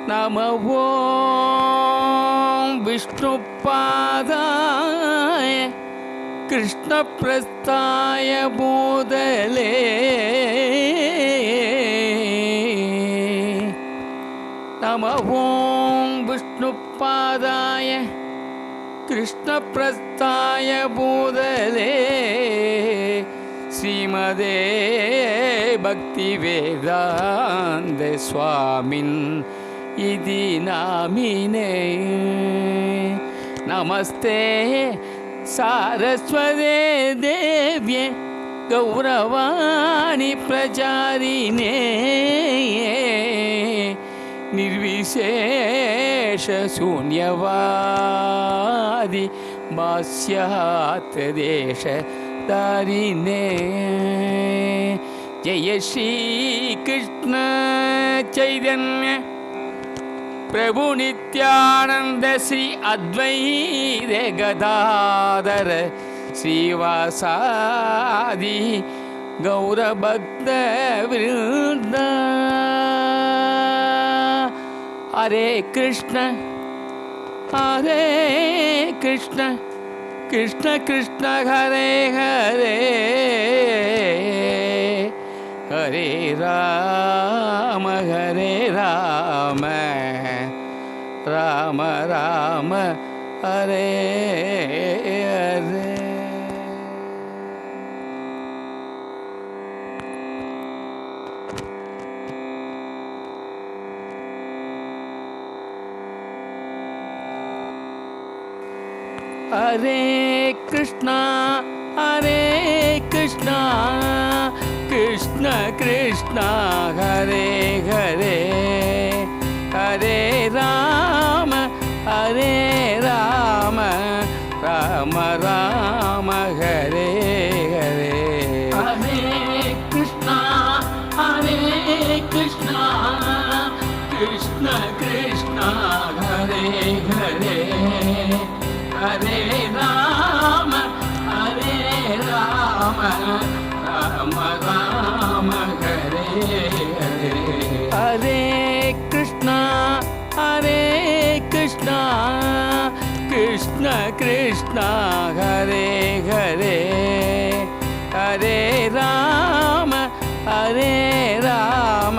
நம ஓம் விஷ்ணுபாதாய கிருஷ்ணபிரஸ்தாய பூதலே நம ஓம் விஷ்ணுபாதாய கிருஷ்ணபிரஸ்தாய பூதலே ஸ்ரீமதே பக்தி வேதாந்த சுவாமின் இதி நாமினே நமஸ்தே சாரஸ்வதே தேவ்யே கௌரவாணி பிரச்சாரிணே நிர்விசேஷ சூன்யவாதி பாஸ்யாத் தேஷ தாரிணே ஜெய ஸ்ரீ கிருஷ்ண சைதன்ய பிரபு நித்யானந்த ஸ்ரீ அத்வைத Gadadhara ஸ்ரீவாசாதி கௌரபக்த விருந்த Hare Krishna Hare Krishna Krishna Krishna Hare Hare Hare Rama Rama Rama Hare Hare. Hare Krishna Krishna Krishna Hare Hare Hare Rama Rama Rama Hare Hare. Hare Krishna Krishna Krishna Hare Hare Hare Rama Rama Hare Hare. Hare Krishna Krishna Krishna Hare Hare Hare Rama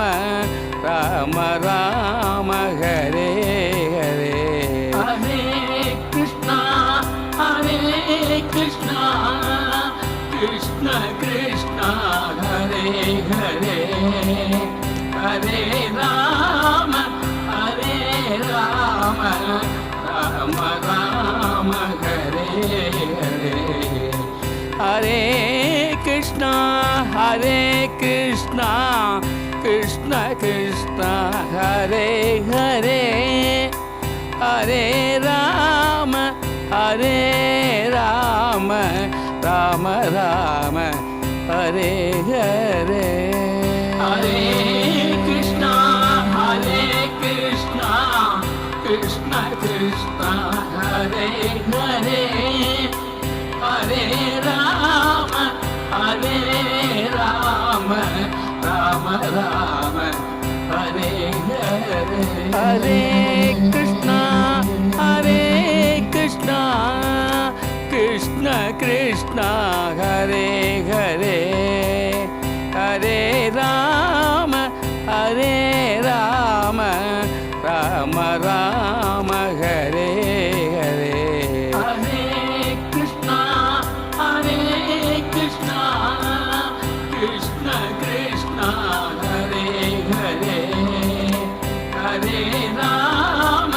Rama Hare Hare. Hare Krishna Krishna Krishna Hare Hare Hare Rama Rama Hare Hare. Hare Krishna Krishna Krishna Hare Hare Hare Rama Rama Hare Hare. Hare Krishna Krishna Krishna Hare Hare Hare Rama Rama Hare Hare. Hare Krishna Krishna Krishna Hare Hare Hare Rama Rama Hare Hare. Hare Krishna Krishna Krishna Hare Hare Hare Rama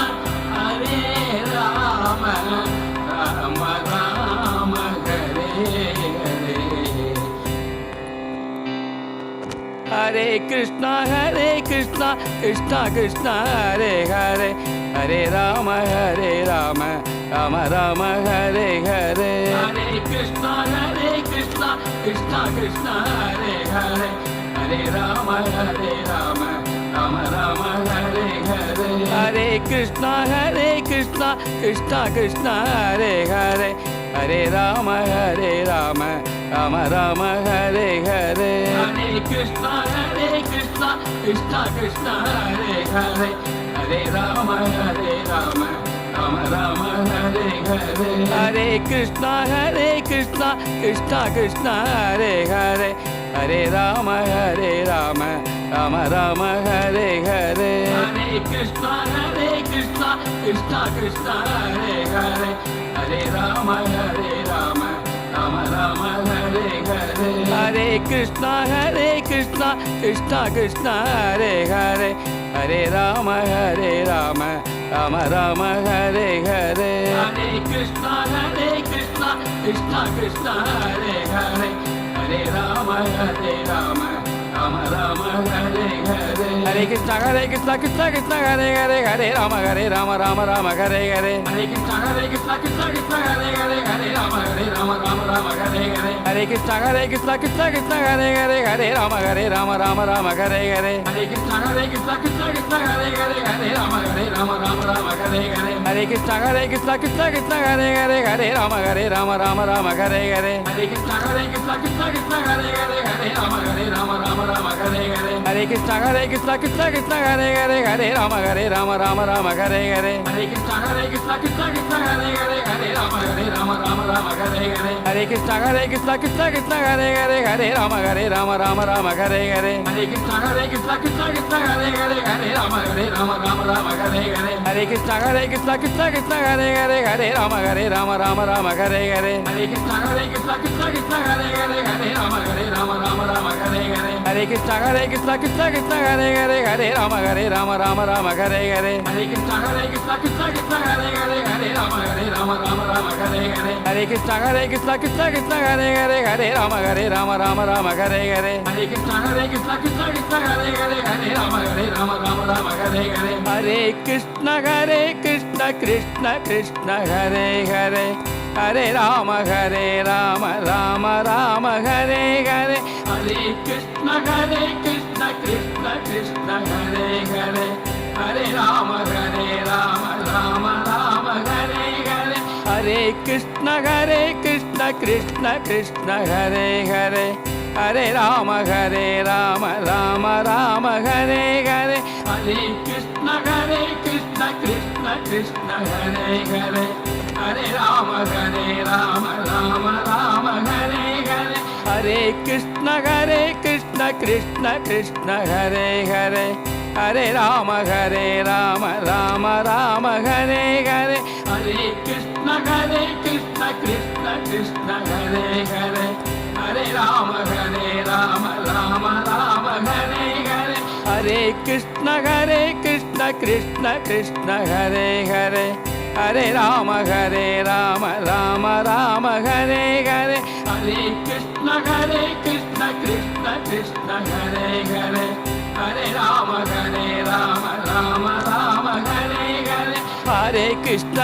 Rama Hare Hare. Hare Krishna Krishna Krishna Hare Hare Hare Rama Rama Hare Hare. Hare Krishna Krishna Krishna Hare Hare Hare Rama Rama Hare Hare. Hare Krishna Krishna Krishna Hare Hare Hare Rama Rama Hare Hare. Hare Krishna Krishna Krishna Hare Hare Hare Rama Rama Rama Hare Hare Hare Krishna Krishna Krishna Hare Hare Hare Rama Rama Rama Hare Hare Hare Krishna Krishna Krishna Hare Hare Hare Rama Rama Rama Hare Hare Hare Krishna Krishna Krishna Hare Hare Hare Rama Rama Rama Hare Hare Hare Krishna Krishna Krishna Hare Hare Hare Rama Rama Rama Hare Hare Hare Krishna Krishna Krishna Hare Hare Hare Rama Rama Rama Hare Hare Hare Krishna Krishna Krishna Hare Hare Hare Rama Rama Hare Hare Hare Krishna Krishna Krishna Hare Hare Hare Rama Rama Hare Hare Hare Krishna Krishna Krishna Hare Hare Hare Rama Rama Hare Hare Hare Krishna Krishna Krishna Hare Hare Hare Rama Rama Hare Hare Hare Krishna Krishna Krishna Hare Hare Hare Rama Rama Hare Hare Hare Krishna Krishna Krishna Hare Hare Hare Rama Rama Hare Hare Hare Krishna Krishna Krishna Hare Hare Hare Rama Rama Hare Hare Hare Krishna Krishna Krishna Hare Hare Hare Rama Rama Hare Hare Hare Krishna Krishna Krishna Hare Hare Hare Rama Rama Hare Hare Hare Krishna Krishna Krishna Hare Hare Hare Rama Rama Hare Hare Hare Krishna Krishna Krishna Hare Hare Hare Rama Rama Hare Hare Hare Krishna Krishna Krishna Hare Hare Hare Rama Rama Hare Hare Hare Krishna Krishna Krishna Hare Hare Hare Rama Rama Hare Hare Hare Krishna Krishna Krishna Hare Hare Hare Rama Rama Hare Hare Hare Krishna Krishna Krishna Hare Hare Hare Rama Rama Hare Hare Hare Krishna Krishna Krishna Hare Hare Hare Rama Rama Hare Hare Hare Krishna Krishna Krishna Hare Hare Hare Rama Rama Hare Hare Hare Krishna Krishna Krishna Hare Hare Hare Rama Rama Hare Hare Hare Krishna Krishna Krishna Hare Hare Hare Rama Rama Hare Hare Hare Krishna Krishna Krishna Hare Hare Hare Rama Rama Hare Hare Hare Krishna Krishna Krishna Hare Hare Hare Rama Rama Hare Hare Hare Krishna Krishna Krishna Hare Hare Hare Rama Rama Hare Hare Hare Krishna Krishna Krishna Hare Hare Hare Rama Rama Hare Hare Hare Krishna Krishna Krishna Hare Hare Hare Rama Rama Hare Hare Hare Krishna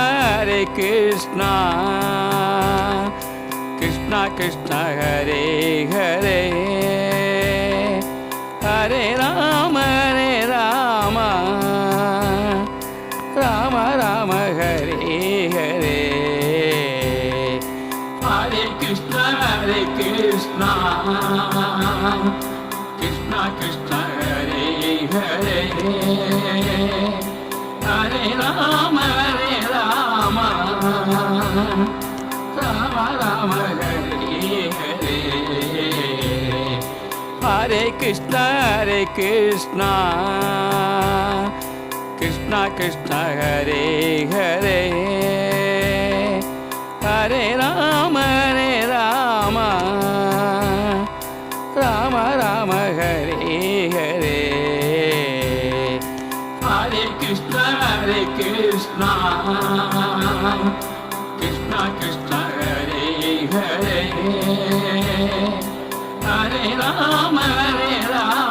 Krishna Krishna Hare Hare Hare Rama Rama Hare Hare Hare Krishna Krishna Krishna Hare Hare Hare Rama Rama Hare Hare Hare Krishna Krishna Krishna Hare Hare Hare Rama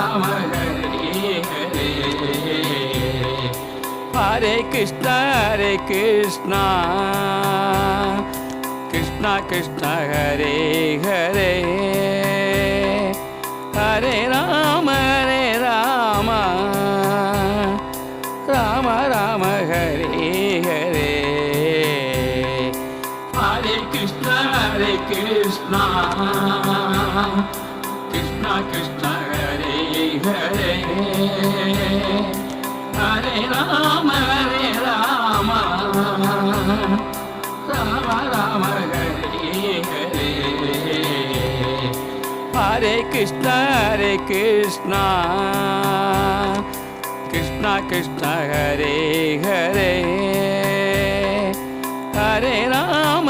Rama Hare Hare Hare Krishna Krishna Krishna Hare Hare Hare Rama Rama Hare Hare Hare Krishna Krishna Krishna Hare Hare Hare Rama Rama Rama Hare Hare Hare Krishna Krishna Krishna Hare Hare Hare Rama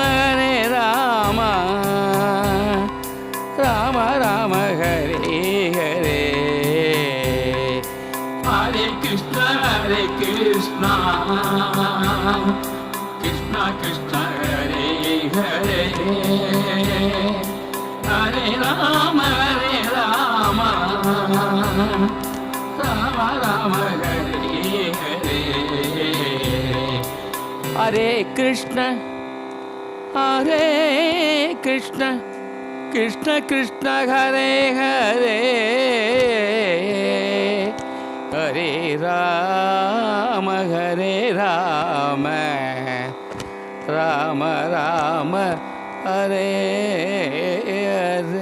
Rama Rama Hare Hare Hare Krishna Krishna Krishna Hare Hare Hare Rama Rama Rama Hare Hare Hare Krishna Krishna Krishna Hare Hare Hare Rama Rama Rama Hare Hare